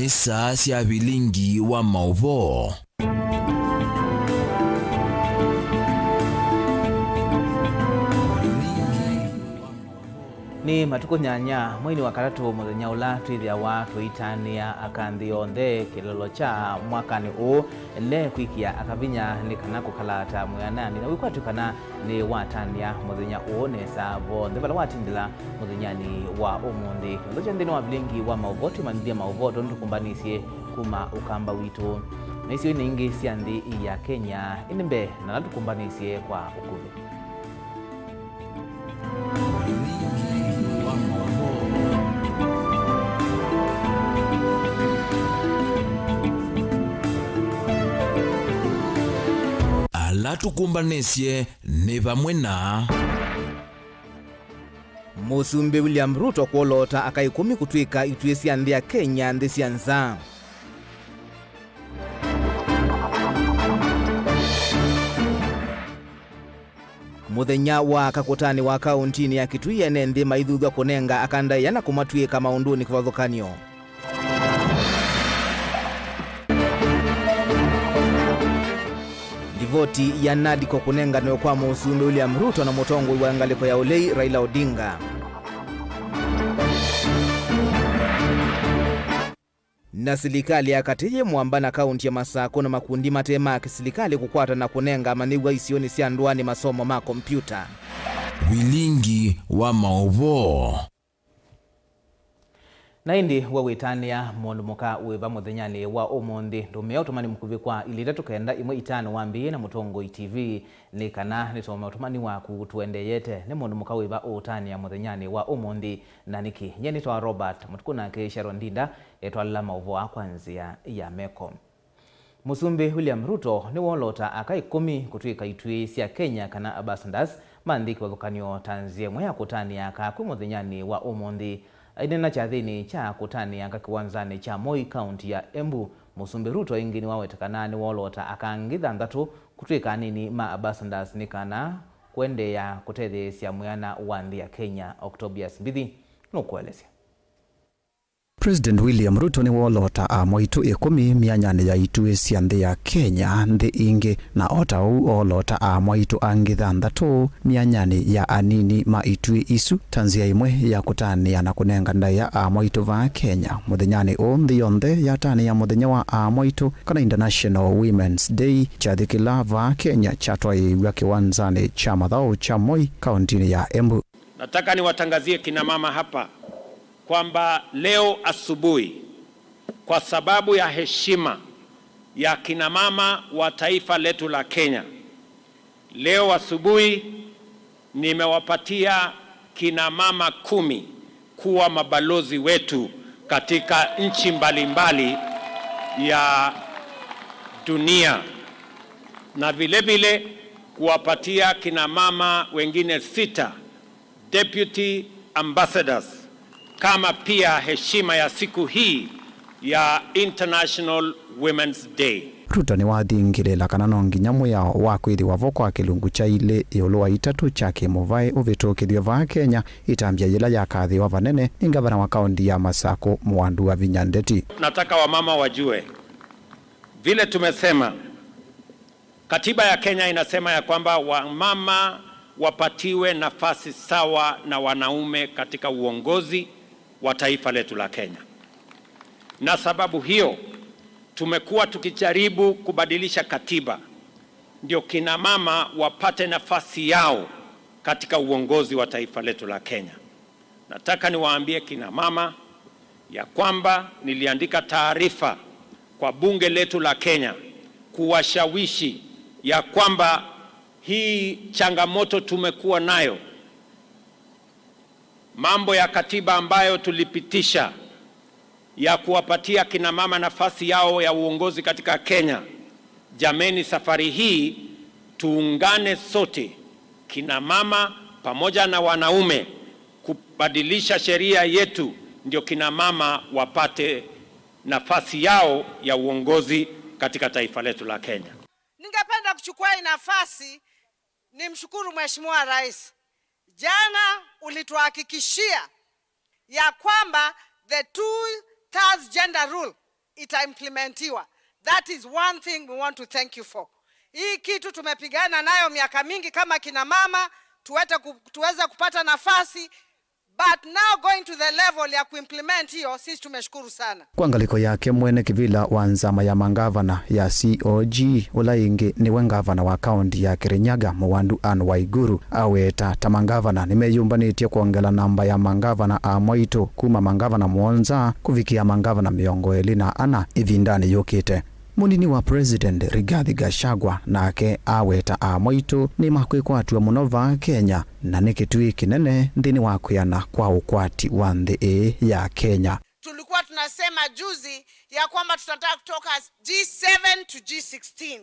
nisa sia Vilingi wa Mauvoo. Ni matuko nyanya mwini wa karatu muthenya ula twithia wa twitania akanthi onthe kilolo cha mwakani u ne kwikia akavinya ni kana kukalata mwanani na wikwatukana ni watania muthenya u nesa bonthe bala watindila muthenyani wa umundi ndoja ndini wa Vilingi wa Mauvoo tumandia Mauvoo ntukumbanisye kuma ukamba witu na isio ningi sianthi ya Kenya inimbe na natukumbanisye kwa ukuvi. Latukumbanisye ni vamwe na Musumbi William Ruto kuolota akaikumi kutwika itwesi anthi ya Kenya nthi cianza. Muthenya wa kakutani wa kauntini ya Kitui ene nthi maithuthwa kunenga akandaiya na kumatwika maunduni kivathukanio. Voti ya nadiko kunenga nayo kwa Musumbi William Ruto na mutongo wa ngaliko ya Ulei Raila Odinga. Na serikali ya Katiye mwambana kaunti ya Masako na makundi matema serikali kukwata na kunenga manigwa isioni sia ndwani masomo ma kompyuta. Vilingi wa Mauvoo. Na indi wawitania mundu muka wiva muthenyani wa umundi ndumea utumani mkuvi kwa ilita tukenda imwe itano wambi na Mutongo TV ni kana nitoma utumani waku tuendeyete ni mundu muka wiva utania muthenyani wa umundi na niki nyeni twa Robert mutukuna ke Sharon Ndinda etwala Mauvoo kwanzia ya meko. Musumbi William Ruto ni wolota akaikumi kutwika itwi sia Kenya kana ambassadors mandiki wathukanio tanzie mwe akutania akakwi muthenyani wa umundi. Aidena chathini cha kutani anga kiwanzani cha Moi County ya Embu. Musumbi Ruto ingini wawetakana ni wolota akangitha ndatu kutwika nini ma ambassadors nikana kwende ya kutethi sia muyana wa nthi ya Kenya Octobius Mbithi nukuelezea. President William Ruto ni wolota moitu 10 mianyane ya itue cia nthi ya Kenya nthi ingi na otau olota moitu angithanthatu mianyane ya anini ma itue isu tanzia imwe ya kutania na kunenga ndaya moitu va Kenya muthenyani nthi yonthe ya tani ya muthenya wa moitu kana International Women's Day chathikila va Kenya chatwaiwa kiwanzani cha Mauvoo cha Moi kauntini ya Embu. Nataka niwatangazie kina mama hapa kwamba leo asubuhi kwa sababu ya heshima ya kina mama wa taifa letu la Kenya, leo asubuhi nimewapatia kina mama 10 kuwa mabalozi wetu katika nchi mbalimbali ya dunia, na vile vile kuwapatia kina mama wengine 6 deputy ambassadors kama pia heshima ya siku hii ya International Women's Day. Ruto ni wathingirila kana no nginya muyao wa kwithiwa voko wa kilungu cha ile iulwa itatu cha kimuvai uvitukithio va Kenya itambia yila ya kathi wa vanene ni gavana wa kaunti ya Masako Mwandu wa Vinyandeti. Nataka wamama wajue vile tumesema katiba ya Kenya inasema ya kwamba wamama wapatiwe nafasi sawa na wanaume katika uongozi wa taifa letu la Kenya. Na sababu hiyo tumekuwa tukijaribu kubadilisha katiba ndio kina mama wapate nafasi yao katika uongozi wa taifa letu la Kenya. Nataka niwaambie kina mama ya kwamba niliandika taarifa kwa bunge letu la Kenya kuwashawishi ya kwamba hii changamoto tumekuwa nayo, mambo ya katiba ambayo tulipitisha ya kuwapatia kina mama nafasi yao ya uongozi katika Kenya. Jameni, safari hii tuungane sote, kina mama pamoja na wanaume, kubadilisha sheria yetu ndio kina mama wapate nafasi yao ya uongozi katika taifa letu la Kenya. Ningependa kuchukua hii nafasi nimshukuru Mheshimiwa Rais. Jana ulituhakikishia ya kwamba the 2/3 gender rule itaimplementiwa. That is one thing we want to thank you for. Hii kitu tumepigana nayo miaka mingi kama kina mama tuweza kupata nafasi, but now going to the level ya kuimplement hiyo, sisi tumeshukuru sana. Kwa ngaliko yake mwene kivila wa nzama ya mangavana ya COG ulaingi niwe ngavana wa kaunti ya Kirinyaga Mwandu Ann Waiguru aweta tamangavana nimeyumbanitie kuongela namba ya mangavana a Mwaitu kuma mangavana mwonza kufikia mangavana miongo 24 ivindani yokite. Munini wa President Rigathi Gachagua nake aweta a Mwaitu ni makwikwatwa muno va Kenya na ni kitui kinene ndini wa kuyana kwa ukwati wa nthi ya Kenya. Tulikuwa tunasema juzi ya kwamba tutataka kutoka G7 to G16,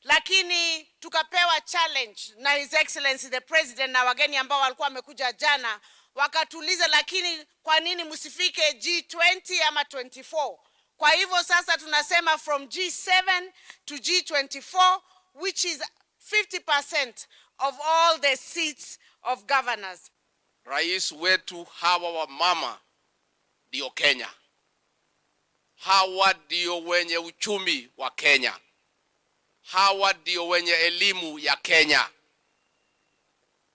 lakini tukapewa challenge na His Excellency the President na wageni ambao walikuwa wamekuja jana, wakatuliza lakini kwa nini msifike G20 ama 24? Kwa hivyo sasa tunasema from G7 to G24, which is 50% of all the seats of governors. Rais wetu hawa wa mama ndio Kenya. Hawa ndio wenye uchumi wa Kenya. Hawa ndio wenye elimu ya Kenya.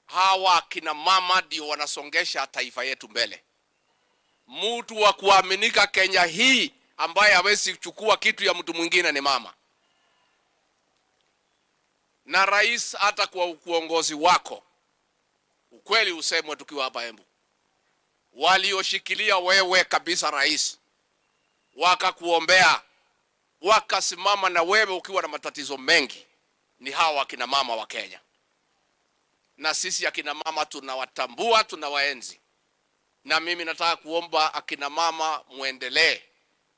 Hawa kina mama ndio wanasongesha taifa yetu mbele. Mtu wa kuaminika Kenya hii ambaye hawezi kuchukua kitu ya mtu mwingine ni mama. Na rais, hata kwa uongozi wako, ukweli usemwe tukiwa hapa Embu, walioshikilia wewe kabisa rais, wakakuombea, wakasimama na wewe ukiwa na matatizo mengi, ni hawa akina mama wa Kenya. Na sisi akina mama tunawatambua, tunawaenzi. Na mimi nataka kuomba akina mama muendelee.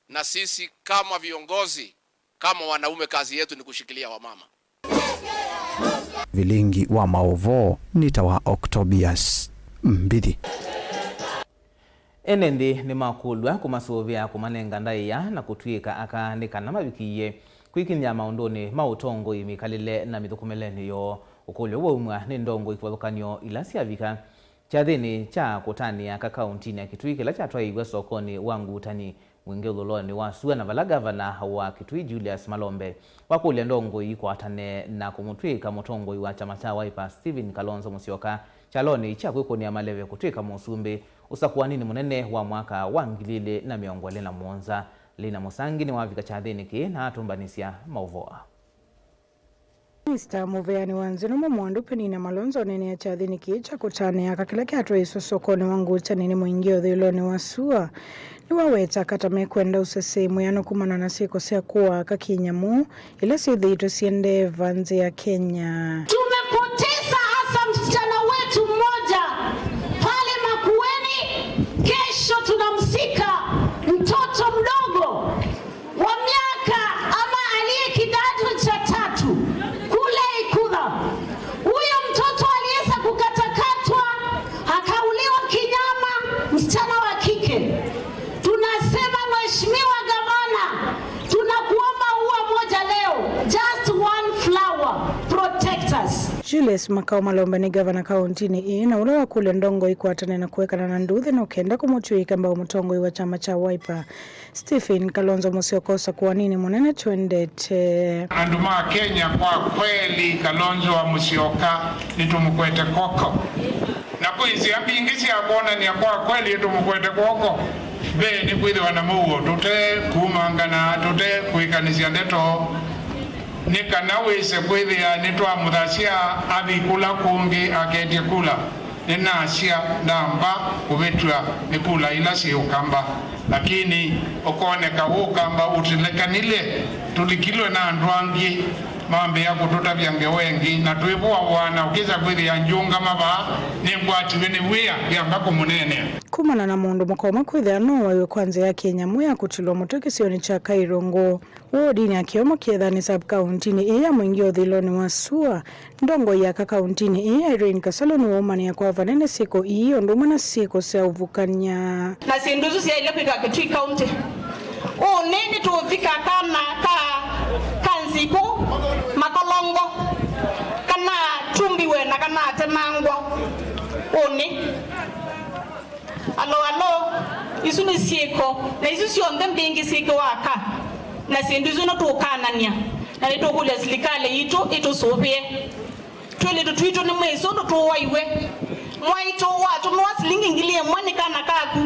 Na sisi kama viongozi, kama wanaume, kazi yetu ni kushikilia wamama. Vilingi wa Mauvoo nitawa Octobius Mbidi. Enendi ni makulwa kumasuvia kumanenga ndaiya na kutwika akaandikana mabikiye kwikinya maundoni mautongo imikalile na mithukumeleni yo ukulyo waumwa ni ndongo ikivathukanio ila siavika chathini cha kutania ka kauntini ya Kitui kila chatwaigwa sokoni wangu utani mwingi uloloni wa sua na vala gavana wa Kitui Julius Malombe wakulya ndongo ikwatane na kumutwika mutongo wa chama cha Wiper Stephen Kalonzo Musyoka chaloni cha kwikonia maleve kutwika musumbi usakuanini munene wa mwaka wa 2021 lina musangi ni wavika chathini ki na atumbanisia Mauvoo. Mr. Muveani wanzino mwandu penina Malonzo nene ya chathini ki cha kutane akakila kiatwa iso sokoni wangu chanini mwingio dhiloni wasua ni waweta katame kwenda usesemu yano kumana na siko sea kuwa kakinyamu ila sidhito siende vanze ya Kenya. Tumepoteza hasa msichana wetu mmoja pale Makueni. Kesho tunamsika mtoto mdogo wa miaka ama aliye kidato cha 3 kule Ikudha. Huyo mtoto aliweza kukatakatwa akauliwa kinyama, msichana wa kike. Tunasema Mheshimiwa Gavana, tunakuomba ua moja leo, just one flower, protect us. Julius Makao Malombe ni gavana kauntini na ule wa kule ndongo ikwatane na kuwekana na nduthi na ukenda kumutwika ambao mutongo wa chama cha Wiper Stephen Kalonzo Musyoka kwa nini munene twendete anduma Kenya. Kwa kweli Kalonzo wa Musyoka nitumukwete koko na kuizi ambingisi akona ni kwa kweli tumukwete koko be ni kwithwa na muo tute kumangana tute kuikanisia ndeto nikana wise kwithia nitwa muthacia athikula kungi aketie kula ninacia ndamba kubetwa nikula ila si ukamba lakini ukoneka ukamba utilekanile tulikilwe na andwangi mambe ya kututabya wengi na tuibua wana ukiza kwithia njunga maba ningwati wene wia byambako munene kumana na mundu mukoma kwithia no wawe kwanza ya Kenya muya kutilwa mutoke sioni cha Kairongo wodi ni akioma kiethani sub kauntini ya mwingio dhiloni wasua ndongo ya kauntini ya Irene Kasalo ni womani ya kwa vanene siko iyo nduma na siko sea uvukanya na sinduzu siya ile pika Kitui County nini tuvika kama kanziku makolongo kana tumbiwe na kana temangwa alo isu ni siko na isu sio ndembingi siko waka na sinduzu no tukanania na ito kule serikali ito sopie twele tutwito ni mweso ndo tuwaiwe mwaito watu mwasilingi ngilie mwani kana kaku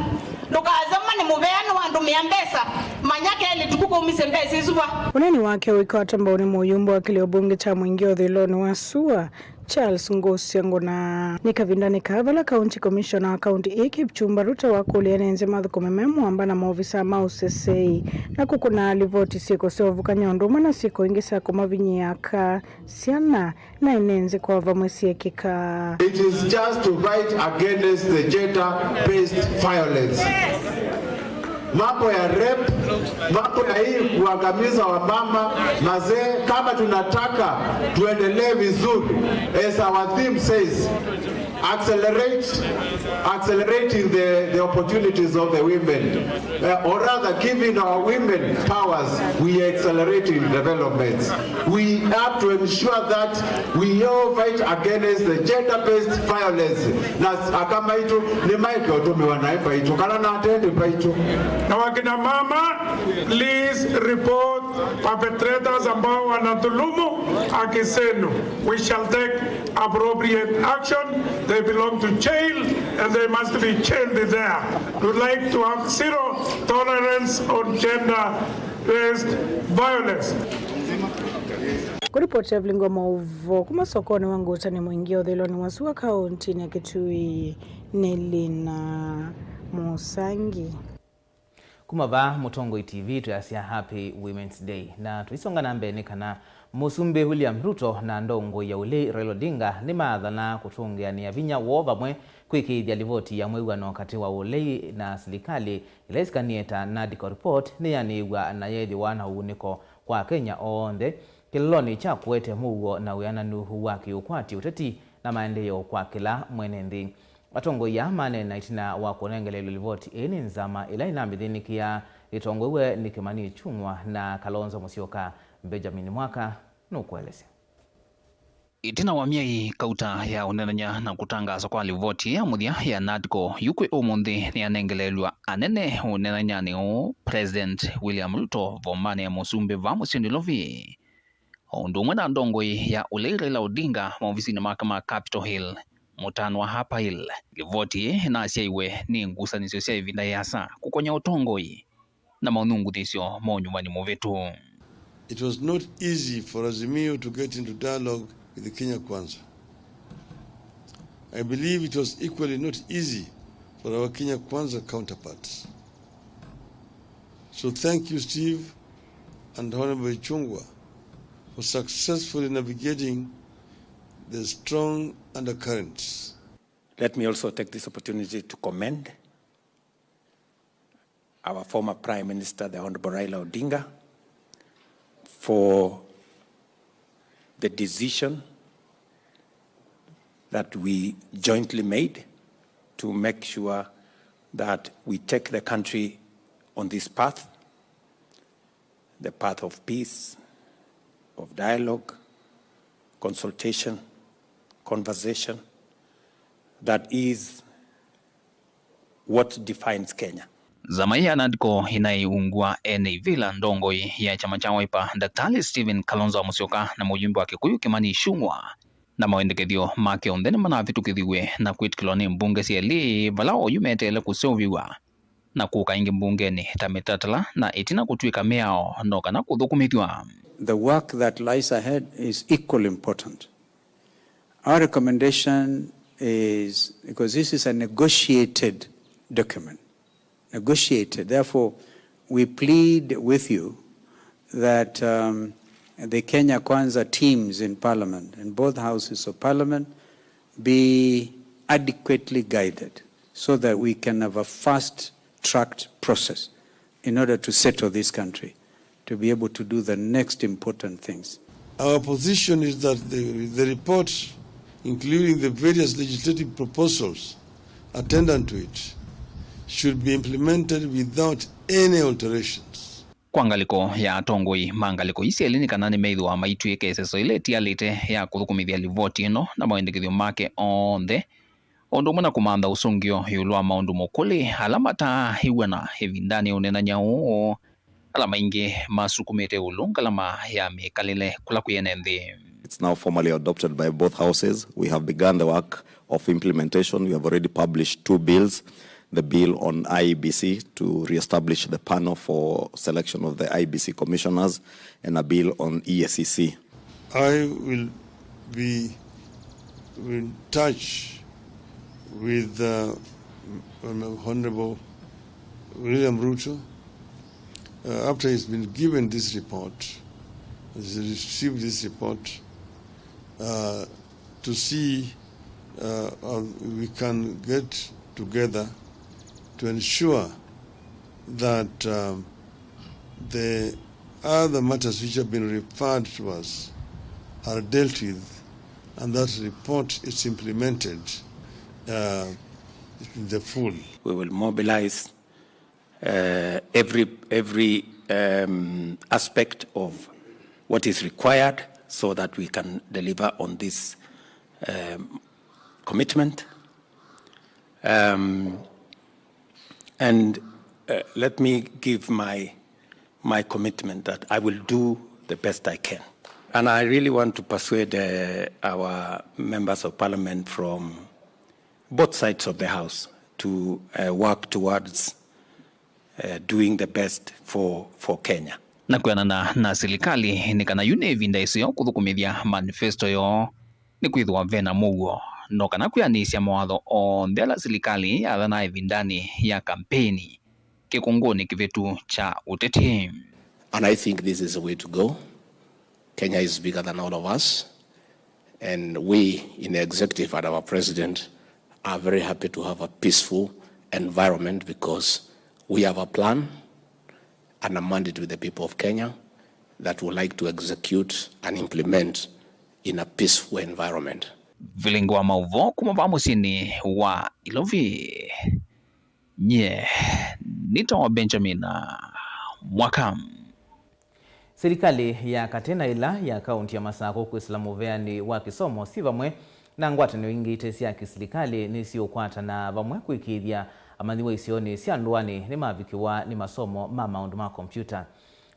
ndokaza mane mubeano wandu miambesa manyake ile tukuko umisembesa izuwa unani wake wikota mboni muyumbo wa kilio bunge cha mwingio dhiloni wa SUA Charles Ngosiango na nikavindani kavala county commissioner wa county Kipchumba Ruto wa kulienenze madhuko mememu amba na maofisa mausesei na kukuna alivoti siko seovu kanyonduma na siko ingisa kumavinyaka siana na inenze kwa vamwesi ya kika. It is just to fight against the gender-based violence. Mambo ya rape, mambo ya hii kuangamiza wamama, mazee, kama tunataka tuendelee vizuri, as our theme says, accelerating the opportunities of the women, or rather giving our women powers, we are accelerating developments. We have to ensure that we all fight against the gender-based violence. Na kama hicho ni maiki otumiwa na hapa hicho kana na atende hapa hicho. Na wakina mama, please report perpetrators ambao wanadhulumu haki zenu. We shall take appropriate action. They belong to jail and they must be jailed there. We would like to have zero tolerance on gender-based violence. Kuripoti ya Vilingi Mauvoo kuma sokoni wangu utani mwingio dhiloni wa SUA kaunti ya Kitui Nelina Musangi. Kumava Mutongo TV tuyasia Happy Women's Day na tuisonga nambe ni kana Musumbe William Ruto na ndongo ya ule Raila Odinga ni maathana kutungia ni avinya wova mwe kwikithia livoti ya mwegwano wakati wa ule na serikali ilaiskanieta na diko report ni yaniwa na yethi wana uniko kwa Kenya onde kiloni cha kuete mugo na uyananu wa kiukwati uteti na maendeleo kwa kila mwenendi. Watongo ya mane na itina wa kunengele livoti ini nzama ila inambithinikia itongwewe ni Kimani Chungwa na Kalonzo Musyoka Benjamin Mwaka nukueleze. Itina wa miai kauta ya unenanya na kutangaza kwa livoti ya muthia ya NADCO yukwe umundi ni anengelelwa anene unenanya ni o President William Ruto vomane ya Musumbe va Musindilovi. Ondumwe na ndongoi ya ule Raila Odinga maofisi na mahakama Capitol Hill mutano wa hapa Hill. Livoti na asiaiwe ni ngusanisyo sia ivinda yasa kukonya utongoi na maunungu tisyo monyumani muvetu. It was not easy for Azimio to get into dialogue with the Kenya Kwanza. I believe it was equally not easy for our Kenya Kwanza counterparts. So thank you, Steve and Honorable Chungwa, for successfully navigating the strong undercurrents. Let me also take this opportunity to commend our former Prime Minister, the Honorable Raila Odinga, for the decision that we jointly made to make sure that we take the country on this path, the path of peace, of dialogue, consultation, conversation, that is what defines Kenya. Zamai ya NADCO inaiungwa vila ndongoi ya chama cha Wiper Daktari Stephen Kalonzo Musyoka na mujumbe wa Kikuyu Kimani Chungwa na mawendekethio make ondene manavitukithiwe na kwitikilwa mbunge cieli valao yumetele kuseoviwa na kuka ingi mbungeni tamitatala na itina kutwika meao no kana kuthukumithwa. The work that lies ahead is equally important. Our recommendation is, because this is a negotiated document, therefore we plead with you that the Kenya Kwanza teams in Parliament, in both houses of Parliament, be adequately guided so that we can have a fast-tracked process in order to settle this country, to be able to do the next important things. Our position is that the report, including the various legislative proposals attendant to it, should be implemented without any alterations. Kwangaliko ya tongoi mangaliko isieli ni kanani meithwa maituike eseso ile tialite ya kuthukumithia livoti ino na maendekithio make onthe ondo mwana kumanda usungio yulwa maundu mukuli alamata hiwana hivindani unenanya oo alama ingi masukumete ulunga lama ya mikalile kula kuyenende. It's now formally adopted by both houses. We have begun the work of implementation. We have already published 2 bills. The bill on IEBC to reestablish the panel for selection of the IEBC commissioners, and a bill on ESCC. I will be in touch with Honorable William Ruto after he's been given this report, he's received this report, to see how we can get together to ensure that the other matters which have been referred to us are dealt with, and that report is implemented in the full. We will mobilize every aspect of what is required so that we can deliver on this commitment. And let me give my commitment that I will do the best I can. And I really want to persuade our members of parliament from both sides of the house to work towards doing the best for Kenya. Na kuyanana na serikali ni kana yunevinda isio kuthukumithia manifesto yo ni kwithwa vena Mauvoo no kana kuyanisya mawatho onthe ala serikali athana ivindani ya kampeni kikunguni kivetu cha uteti. And I think this is the way to go. Kenya is bigger than all of us, and we in the executive and our president are very happy to have a peaceful environment because we have a plan and a mandate with the people of Kenya that we like to execute and implement in a peaceful environment. Vilingi wa Mauvoo kumava musini wa Ilovi. Nye, nita wa Benjamin Mwakam. Serikali ya Katena ila ya kaunti ya Masako kuislamu veani wa kisomo si vamwe na ngwatano ingi itesi ya kiserikali nisio kwata na vamwe kuikithia amaniwa isioni si anduani ni mavikiwa ni masomo maundu ma kompyuta.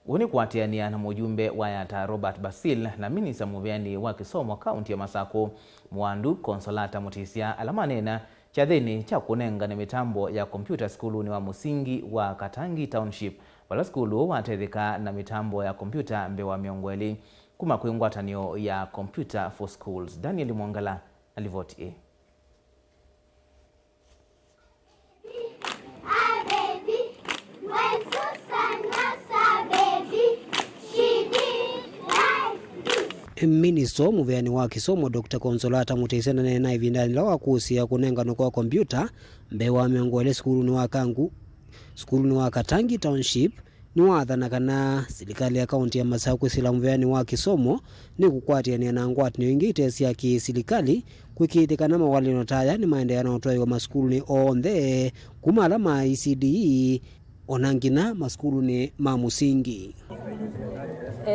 Uni kuatiania na mujumbe wa yata Robert Basil na minisa muveani wa kisomo kaunti ya Masako Mwandu Konsolata Mutisia alamanena cha thini cha kunenga ni mitambo ya kompyuta skulu ni wa musingi wa Katangi Township wala skulu watethika na mitambo ya kompyuta mbewa miongweli kuma kuingwatanio ya Computer for Schools. Daniel Mwangala alivoti. Minister muveani wa kisomo Dr. Konsolata Mutisia na ivindani la wakusia kunengano kwa kompyuta mbewa miongweli skulu ni wa Katangi Township ni wathana kana serikali ya kaunti ya Masako isilamu veani wa kisomo ni kukwatiania na ngwatanio ingi itesi ya kiserikali kwikithikana mawalino taya ni maendeano otwaiwa maskulu ni onthe kuma alama ECDE onangina maskulu ni ma musingi.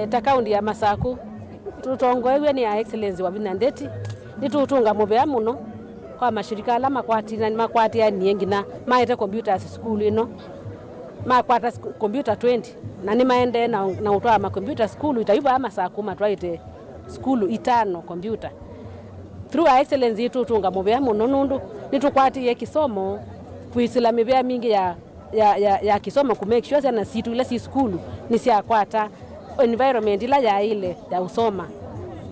Ta kaunti ya Masako tutongoewe ni ya excellence wa vinandeti nitutunga muvea muno kwa mashirika ala makwatia ni engina maete computers school ino makwata computer 20 na ni maende na utwa ma computer school itaiba ama saa kuma twaite school 5 computer through our excellence itutunga muvea muno nundu nitukwatie kisomo kuisila mivea mingi ya kisomo ku make sure na situ ile si school ni sia kwata environment ila ya ile ya usoma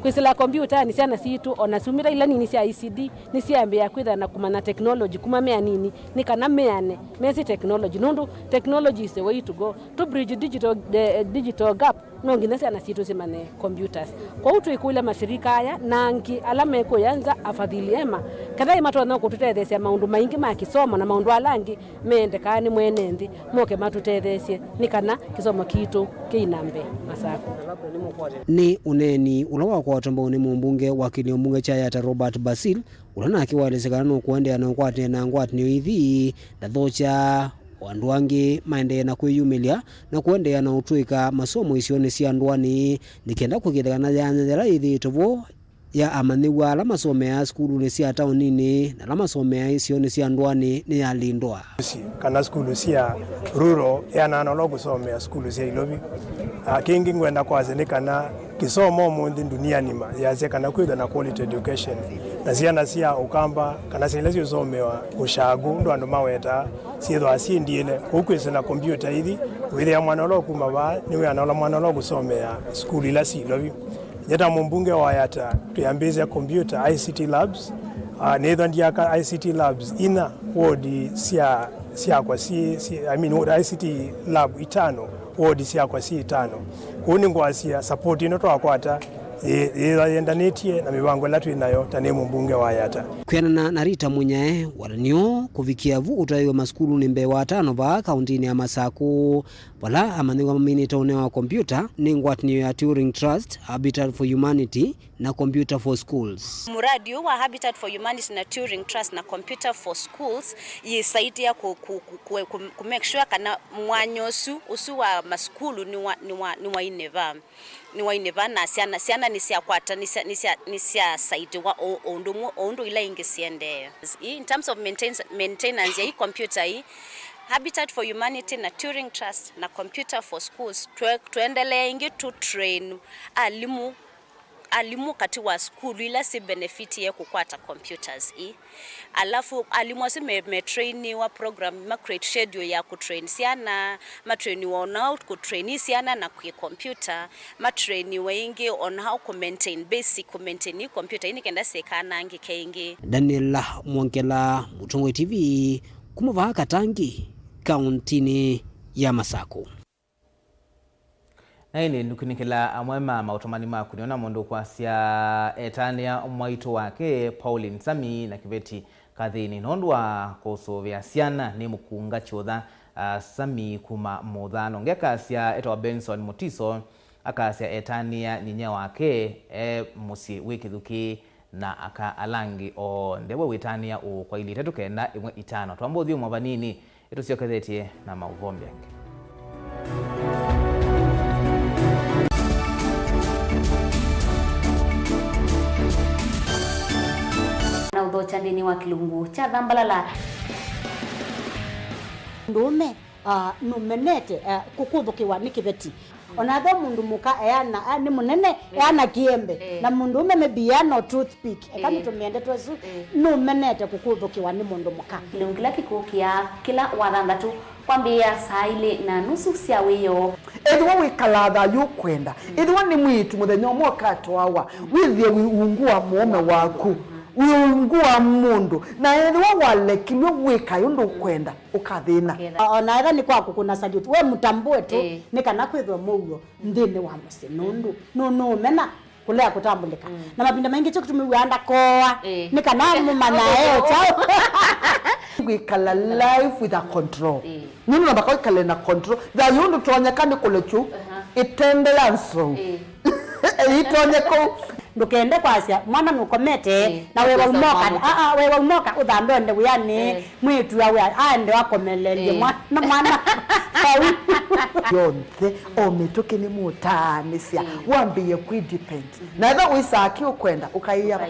kwisila computer ni siana situ onasumira ila nini sia ECD ni sia mbea kwitha na kumana technology kuma mea nini ni kana meane mesi technology nundu technology is the way to go to bridge digital gap no ngine siana situ simane computers kwa utu ikule mashirika haya nangi alama eko yanza afadhili ema kadai matona kututethesia maundu maingi ma kisomo na maundu alangi mende kani mwenendi moke matutethesie ni kana kisomo kitu kiinambe Masako ni uneni ulawa kwa watombo ni mumbunge wakili mbunge cha yata Robert Basil ulana akiwaelezekana no kuendea na ngwate na ngwatanio ithi thathocha wandu wangi maende na kwiyumilia na kuendea na utwika masomo isione cia ndwani nikenda kugithana ya njera ithi tovo ya amaniwa la masomea skulu ni sia taunini na la masomea isio ni sia ndwani ni alindwa kana skulu sia ruro ya nanolo kusomea skulu sia ilobi kingi ngwenda kwaze kana kisomo mundi dunia nima yaze kana kwida na quality education na sia ukamba kana silezi usomewa ushagu ndo ando maweta sietho asiendiele ukwese na computer hivi wile ya mwanalo kumaba niwe analo mwanalo kusomea skulu ila si ilobi Yeta mbunge wa yata tuyambize computer ICT labs neither ndiaka ICT labs ina wodi sia kwa ICT lab itano wodi sia kwa si itano kuni ngwasia support ino twakwata yendanetie na mibango latu inayo tane mbunge wa yata kwenana na Rita Munyae waranio kuvikia vu utayo maskulu ni mbewa 5 ba kaunti ya Masako wala amaniwa minita wa computer ni ngwatni ya Turing Trust Habitat for Humanity na Computer for Schools. Muradi wa Habitat for Humanity na Turing Trust na Computer for Schools yisaidia ku make sure kana mwanyosu usu wa maskulu ni wa ineva na siana ni sia kwata ni sia site wa ondo ila ingesiende. In terms of maintenance ya hii computer hii Habitat for Humanity na Turing Trust na Computer for Schools tuendelee ingi to train alimu kati wa skulu ila si benefit ya kukwata computers alafu alimu wasi me train wa program ma create schedule ya kutrain siana ma train on how to train siana na ku computer ma train wengi on how to maintain computer ini kenda sekana ngi kengi. Daniela Mwongela, Mutungo TV, kumava Katangi, kauntini ya Masako. Naini nukunikila amwema mautomani makuniona mondo kwa sia etania mwaito wake Pauline Sami na kibeti kadhini nondwa koso vya siana ni mukunga chodha Sami kuma modhano ngeka sia eto wa Benson Mutiso aka sia etania nyinya wake musi wiki dhuki na aka alangi o ndewe wetania o kwa ili tetu kenda imwe itano tuambo dhiyo mwabanini ito sio kazetie na mauvombi yake. Na udhochandini wa kilungu cha dhambalala ndume numenete kukudhukiwa nikibeti onatho mundu muka eana ni munene eana kiembe na mundu mebiano toothpick kama tumiende twesu numenete kukudhukiwa ni mundu muka kilungila kikukia kila wathandatu kwambia saa ile na nusu cia wiyo edwa wikalatha yukwenda edwa ni mwitu muthenya mwakato wawa withie wiungua muome waku wiungua mundu na edwa walekilwe wika yundu kwenda ukathina ona era ni kwaku kuna salute we mutambue tu ni kana kwithwa muyo ndini wa musinundu no mena kulea kutambulika na mapinda mengi cyo kutumiwanda koa ni kana mumana chao wikala life with a control nini nabako ikale na control da yundu tuonyekane kulechu itendelanso itonyeko ndukende kwasia mwana nukomete na wewe umoka wewe umoka udhandonde uyani mwitu yawe ande wakomelelie mwana yonthe omituke ni mutanisia wambiye kwidepend na eva wisaki ukwenda ukaiya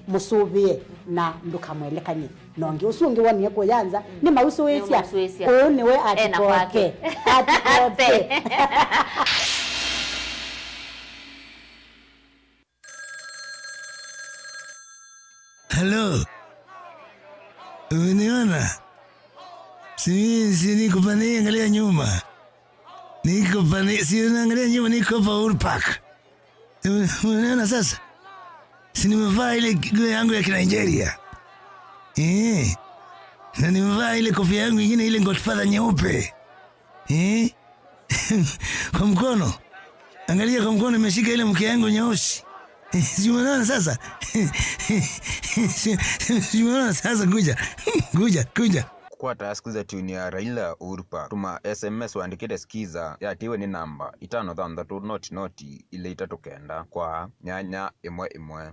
musuvie na ndukamwelekanye nongi usungi waniye kuyanza ni mausuwesia uniwe atipoke Hello. Uniona? Si niko pani angalia nyuma. Niko pani si unaangalia nyuma niko pa Urpak. Uniona sasa? Si nimevaa ile nguo yangu ya Nigeria. Na nimevaa ile kofia yangu nyingine ile Godfather nyeupe. Kwa mkono. Angalia kwa mkono nimeshika ile mke yangu nyeusi. Simuona sasa. Simuona sasa kuja. Kwa taskiza tuni ya Raila Urpa. Tuma SMS waandikite skiza ya tiwe ni namba. 5 noti ile itatokenda kwa nyanya imwe.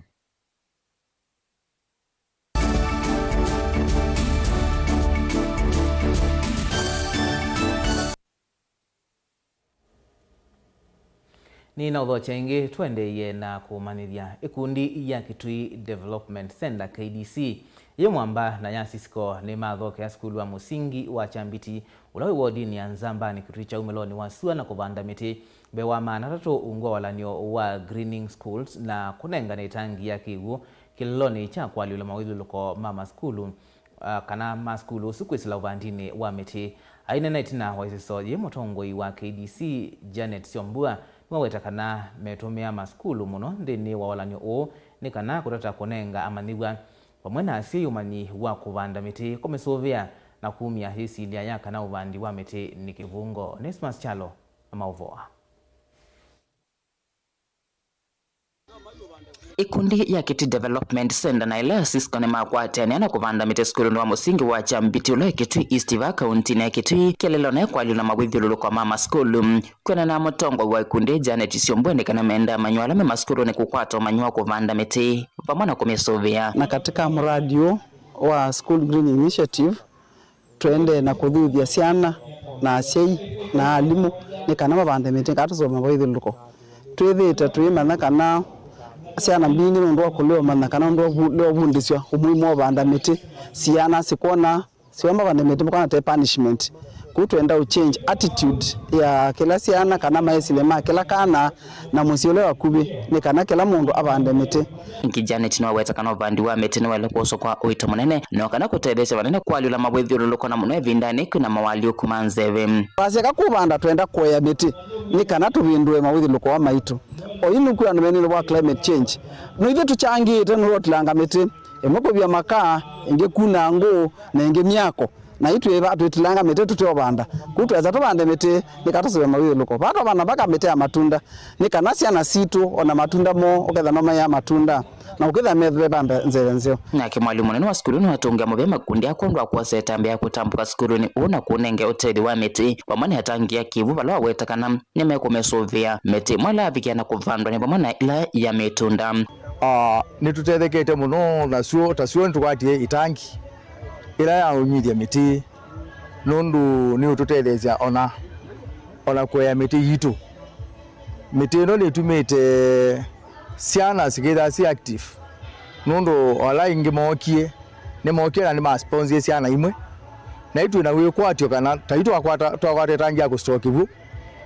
Ni na udho chengi tuendeye na kumanithia ikundi ya Kitui Development Center KDC ye mwamba na nyasisiko ni mathoke ya skulu wa musingi wa Chambiti ulawi wodini ya Nzamba ni Kitui cha umeloni wa sua na kubanda miti bewa maana tatu ungwa walanyo wa greening schools na kunenga na itangi ya kiwu kililoni cha kwa liula mawilu luko mama skulu kana ma skulu siku isila uvandini wa miti aina na itina waisiso ye motongoi wa KDC Janet Siombua mwawetakana metumia maskulu muno ndini wa walanyo o ni kana kutata kunenga amaniwa pamwena asi umanyi wa kuvanda miti komesovia na kumia hisi ilia yaka na uvandi wa miti ni kivungo. Nesmas Chalo na Mauvoo. Ikundi ya Kitui Development Center na ile Cisco ni makwatene na kuvanda miti skulu wa musingi wa Chambiti ule Kitui East va kaunti ya Kitui kelelone kwa luna mawithulu kwa mama skulu kwena na mutongo wa ikundi Janet Siombua kana menda manywala mema skulu ni kukwata manywa kuvanda miti pamona kumesovia na katika mradi wa School Green Initiative tuende na kudhuthia ciana na acei na alimu ni kana mavanda miti katusoma mawithulu twithite twimana kana ciana mbingi ndo kulewa mana kana ndo leo bundiswa umuhimu banda miti ciana sikona sioma banda miti mkana te punishment kutwenda change attitude ya kila ciana kana maisile ma kila kana na musiole wa kubi ni kana kila mundu abanda miti nkijane tino weta kana bandi wa miti ni wale koso kwa oita munene no kana kutebesha banene kwa lula mabwethiro luko na munwe vindani kuna mawali okumanzeve baseka kubanda twenda koya miti ni kana tubindwe mawithilo kwa maitu oyinu kwa nmenelo wa climate change mwithe tuchangite no tlanga miti emoko bya makaa inge kuna ngo na inge myako na itu eba tutlanga miti tutobanda kutweza tobande miti nikatosobe mawithilo luko bato bana baka miti ya matunda nikanasi ana situ ona matunda mo oketha noma ya matunda na ukitha methwe bamba nzenzeo na kimwalimu nene wa skulu ni watunga mube makundi akondwa kwa setambe ya kutambuka skulu ni una kunenge utedi wa miti pamana yatangia kivu bala wetakana nimekomesovia miti mwala abikia na kuvandwa ni pamana ila ya mitunda nitutethekete muno nasio tasio ntukwatie itangi ila ya unyithia miti nundu ni ututethezia ona kwa miti yitu miti no ni tumite ciana sikitha si active nundu ola ingi mokie ni mokie na ni ma sponsor ciana imwe na itu na wikwatio kana taitu akwata tangi ya kustokivu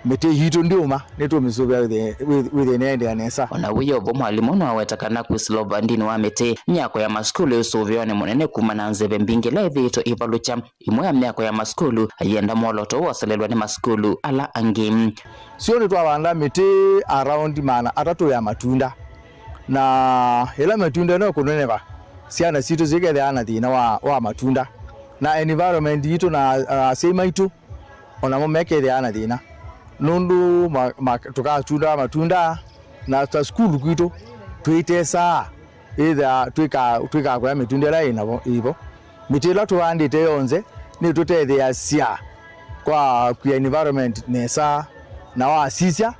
miti hitu ndiuma nitu misubia with the nesa ona wiyo bo mwalimu no awetakana kuslova ndini wa miti myako ya maskulu usuvione munene kumana nzebe mbingi levito ivalucha imwe ya myako ya maskulu ayenda moloto wasalelwa ni maskulu ala angim sio ni twabanda miti around mana atatu ya matunda na ila matunda no kuneneva ciana situ zigethe thina wa matunda na environment yitu na sema itu ona momeke ana thina nundu tukatunda matunda na ta school kwitu twitesa either twika kwa mitunda la ina ivo mitila tuandite yonze ni tutethia cia kwa environment nesa na wasisya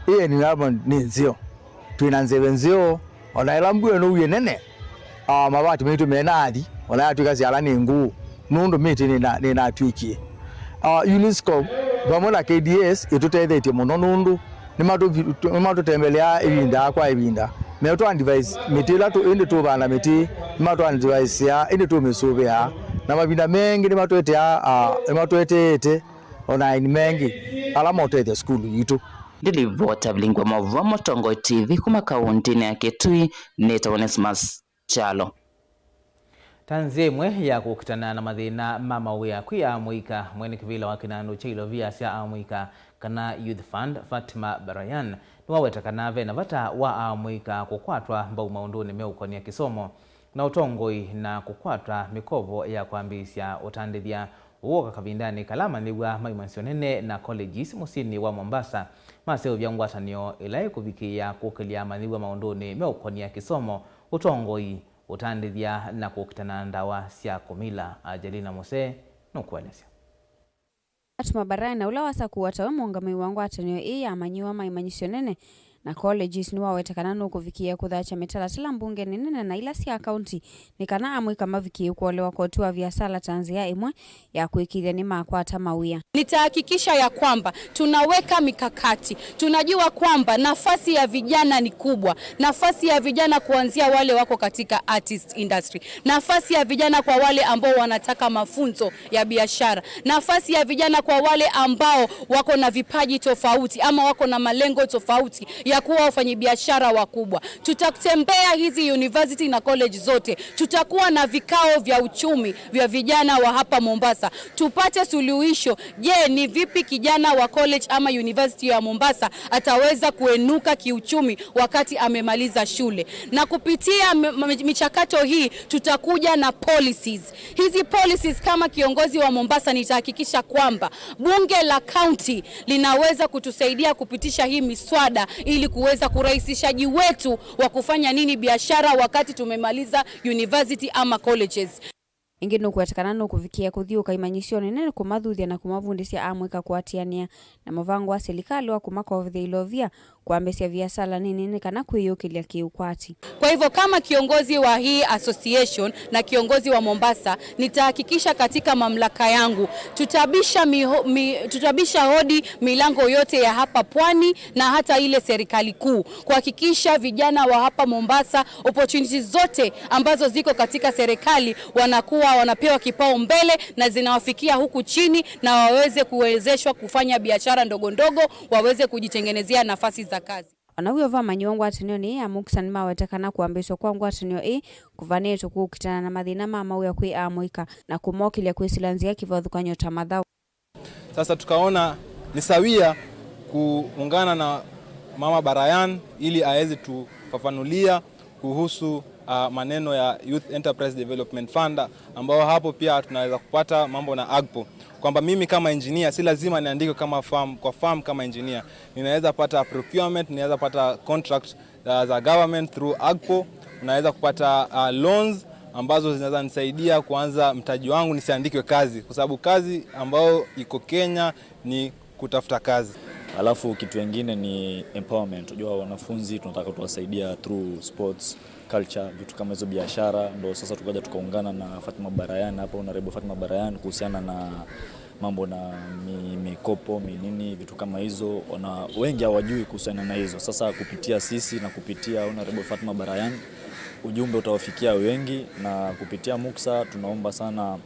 ni environment nzio twina nzeve nzio ona ila mbue no uye nene mabati mitu menathi ona yatuika ciala ni nguu nundu miti ni na twikie UNESCO vamona KDS itutethetie muno nundu ni matutembelea ibinda kwa ibinda meto and device mitila tu indi tu bana miti mato and device ya indi tu misubia na mabinda mengi ni matwetete ona ni mengi ala motete school yitu Dilivota Vilingi Mauvoo Motongo TV kuma kaunti ya Kitui neta Nesmas Chalo tanzemwe ya kukutana na mathina mama wea kuya amwika mwene kivila wa kinanu chailo via sia amwika kana Youth Fund Fatima Barayan niwawetakana vena vata wa amwika kukwatwa mbau maunduni meukonia kisomo na utongoi na kukwatwa mikovo ya kuambisya utandithia uoka kavindani kalama niwa maimansionene na colleges musini wa Mombasa maseo vya ngwatanio ilai kuvikia kukilia maniwa maunduni meukonia kisomo utongoi utandithia na kukitana ndawa cia kumila. Ajelina Mose nukuelezea Fatima Barayan na ula wasa kuwatawe muungamai wangu atanio ya manyiwa maimanyisho nene na colleges ni wawetekana no kuvikia kuthacha mitaratara mbunge nene na ila cia county ni kana amwe kama vikie kuolewa koti wa biashara tanzia imwe ya kuikithia ni makwata mawia. Nitahakikisha ya kwamba tunaweka mikakati. Tunajua kwamba nafasi ya vijana ni kubwa. Nafasi ya vijana kuanzia wale wako katika artist industry. Nafasi ya vijana kwa wale ambao wanataka mafunzo ya biashara. Nafasi ya vijana kwa wale ambao wako na vipaji tofauti ama wako na malengo tofauti ya kuwa wafanyabiashara wakubwa. Tutatembea hizi university na college zote. Tutakuwa na vikao vya uchumi vya vijana wa hapa Mombasa. Tupate suluhisho. Je, ni vipi kijana wa college ama university ya Mombasa ataweza kuenuka kiuchumi wakati amemaliza shule? Na kupitia michakato hii tutakuja na policies. Hizi policies kama kiongozi wa Mombasa nitahakikisha kwamba bunge la county linaweza kutusaidia kupitisha hii miswada ili kuweza kurahisishaji wetu wa kufanya nini biashara wakati tumemaliza university ama colleges. Ingino kuatakana no kuvikia kuthiuka imanyisio nene kumathuthia na kumavundisia amweka kuatiania na mavango wa serikali wa kumakovithia ilovia kuambesia biashara nini kana kuiyukilia kiukwati. Kwa hivyo kama kiongozi wa hii association na kiongozi wa Mombasa nitahakikisha katika mamlaka yangu tutabisha hodi milango yote ya hapa pwani na hata ile serikali kuu kuhakikisha vijana wa hapa Mombasa opportunities zote ambazo ziko katika serikali wanapewa kipao mbele na zinawafikia huku chini na waweze kuwezeshwa kufanya biashara ndogo ndogo, waweze kujitengenezea nafasi za kazi. Wanawio va manyongo atenio ni ya muksan mawetakana kuambishwa kwangu atenio kuvaneto kukitana na mathina mama ya kui amwika na kumokilia kuisilanzia kivathukanyo ta madhao. Sasa tukaona ni sawia kuungana na Mama Barayan ili aweze tufafanulia kuhusu maneno ya Youth Enterprise Development Fund ambao hapo pia tunaweza kupata mambo na AGPO. Kwamba mimi kama engineer si lazima niandike kama farm kama engineer. Ninaweza pata procurement, ninaweza pata contract za government through AGPO, ninaweza kupata loans ambazo zinaweza nisaidia kuanza mtaji wangu nisiandikwe kazi kwa sababu kazi ambayo iko Kenya ni kutafuta kazi. Alafu kitu kingine ni empowerment. Unajua wanafunzi tunataka tuwasaidia through sports, culture, vitu kama hizo biashara. Ndio sasa tukaja tukaungana na Fatima Barayan hapa, Honorable Fatima Barayan kuhusiana na mambo na mikopo, nini, vitu kama hizo. Wengi hawajui kuhusiana na hizo. Sasa kupitia sisi na kupitia Honorable Fatima Barayan ujumbe utawafikia wengi, na kupitia Muksa tunaomba sana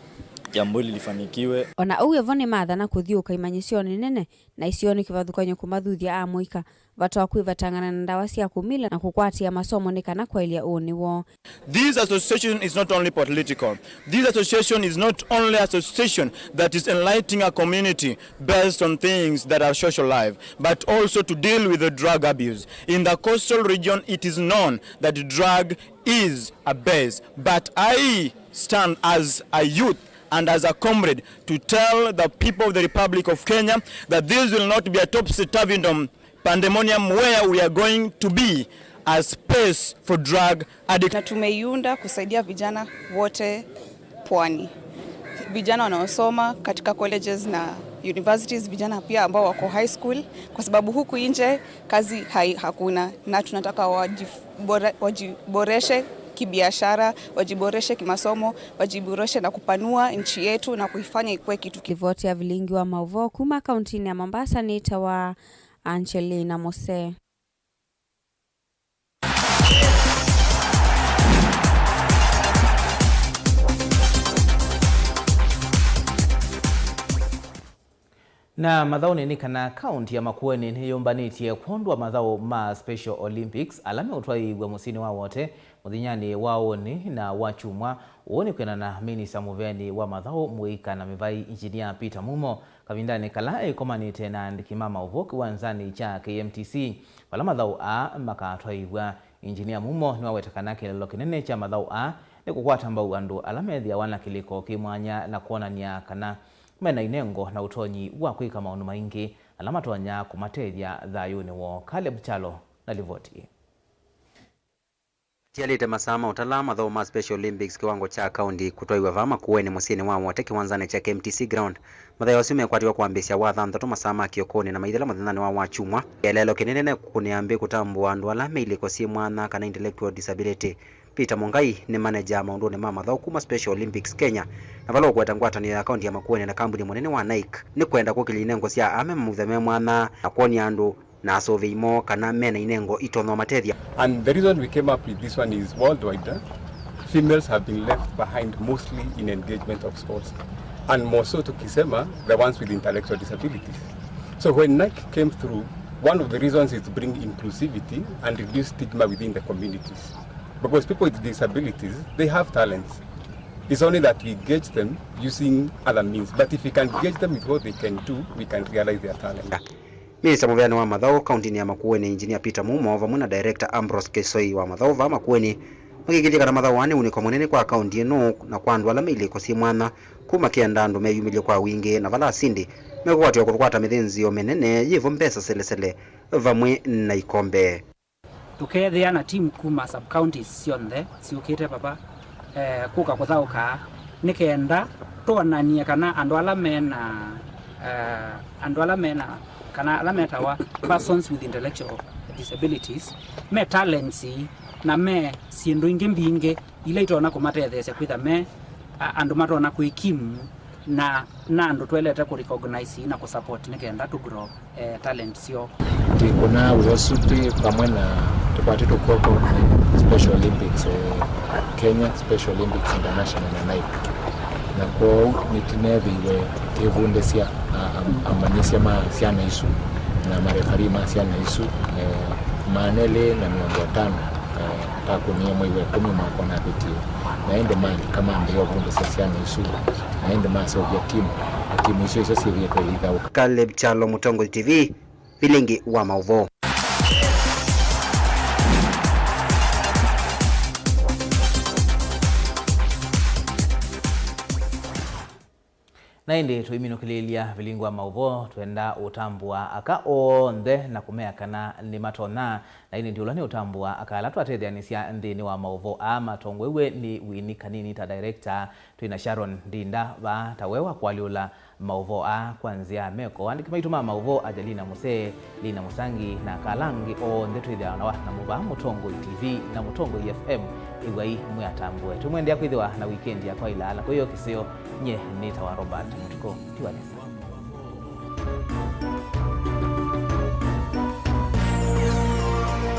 jambo hili lifanikiwe. Ona uwe vone madha na kuthiuka imanyisio nene na isioni kivathukanyo kumathuthia amwika watu wakwivatangana na ndawa cia kumila na kukwatia masomo ni kana kwailia uniwo. This association is not only political. This association is not only an association that is enlightening a community based on things that are social life, but also to deal with the drug abuse. In the coastal region, it is known that drug is a base, but I stand as a youth and as a comrade to tell the people of the Republic of Kenya that this will not be a topsy-turvy pandemonium where we are going to be a space for drug addiction. Na tumeiunda kusaidia vijana wote pwani. Vijana wanaosoma katika colleges na universities, vijana pia ambao wako high school, kwa sababu huku nje kazi hakuna, na tunataka wajiboreshe kibiashara, wajiboreshe kimasomo, wajiboreshe na kupanua nchi yetu na kuifanya ikuwe kitu. Ripoti ya Vilingi wa Mauvoo kuma kaunti ya Mombasa ni tawa Angelina Mose. Na mathao nini kana kaunti ya Makueni niyombanĩtie kwondwa mathao ma Special Olympics alame utwaigwa musini wa wote muthinyani wa oni na wachumwa uoni kwena na minisa muveni wa mathao muika na mivai engineer Peter Mumo kavindani kala ikomanite na ndikima Mauvoo kiwanzani cha KMTC wala mathao makatwaigwa engineer Mumo ni wawetakana kilelo kinene cha mathao ni kukwata mbau andu alamethia wana kiliko kimwanya na kuonania kana mena inengo na utonyi wa kwika maundu maingi alama tonya kumatethia thayuni wo Caleb Chalo na livoti. Tialite masama utalama thoma Special Olympics kiwango cha kaunti kutoiwa vama kuweni musini wa mwote kiwanzane cha KMTC ground. Mathayo asume kwatiwa kuambisya watha nthatu masama kiokoni na maithila mathinani wa wachumwa. Elelo kinene kuniambi kutambua andu ala meiliko si mwana kana intellectual disability. Peter Mongai ni manager maunduni ma mathau kuma Special Olympics Kenya. Na valo kweta ngwatanio ya kaunti ya Makueni na kambuni munene wa Nike. Ni kwenda kukilinengo sia ame mutheme mwana na kuoni andu na soveimo kana mena inengo itono matethia. And the reason we came up with this one is worldwide. Females have been left behind mostly in engagement of sports, and more so to Kisema, the ones with intellectual disabilities. So when Nike came through, one of the reasons is to bring inclusivity and reduce stigma within the communities. Because people with disabilities, they have talents. It's only that we gauge them using other means. But if we can gauge them with what they can do, we can realize their talent. Minister Muveani wa Mathau kaunti ya Makueni Engineer Peter Mumo vamwe na Director Ambrose Kesoi wa Mathau va Makueni magigilika na Mathau wani uniko munene kwa kaunti eno na kwa andu ala meiliko si mwana kuma kienda andu meyumilie kwa wingi na vala asindi mekwatiwa kuthkwata mithinzio menene yivo mbesa selesele vamwe na ikombe. Tukethia na team kuma sub counties cionthe ciukite papa kuka kuthauka nikenda tuonanie kana andu ala mena kana alametawa persons with intellectual disabilities me talents na me sindu ingi mbinge ile itona kumatethesya kwitha me andu matona kuikimu na andu twelete ku recognize na ku support nikenda to grow talents yo. Kuna uyosuti pamwe na tupate tukoko Special Olympics Kenya, Special Olympics International na Nike. Na kwa nitinethiwe kivundesia amanisya ma siana isu na marefari ma siana isu manele na 500 takunia mwiwe 10 makona bitie naende mali kama ndio vundesia siana isu naende maso ya timu isu iso sivye kwa idhau. Caleb Chalo, Mutongo TV, Vilingi wa Mauvoo. Na indi tuiminukilia Vilingi wa Mauvoo twenda utambua aka onthe na kumea kana ni matona na ini ndiulani utambua aka ala twatethyanisya nthini wa Mauvoo ama tongwewe ni Winnie Kanini ta director twina Sharon Ndinda va tawewa kwaliula Mauvoo kwanzia meko andiki maituma Mauvoo Ajalina Muse Lina Musangi na Kalangi onthe twithia na muba Mutongo TV na Mutongo FM iwai mwatambue tumwendea kwithiwa na weekend ya kwa ilala kwa hiyo kisio nye nita wa Robert Mutuku tiwanesa.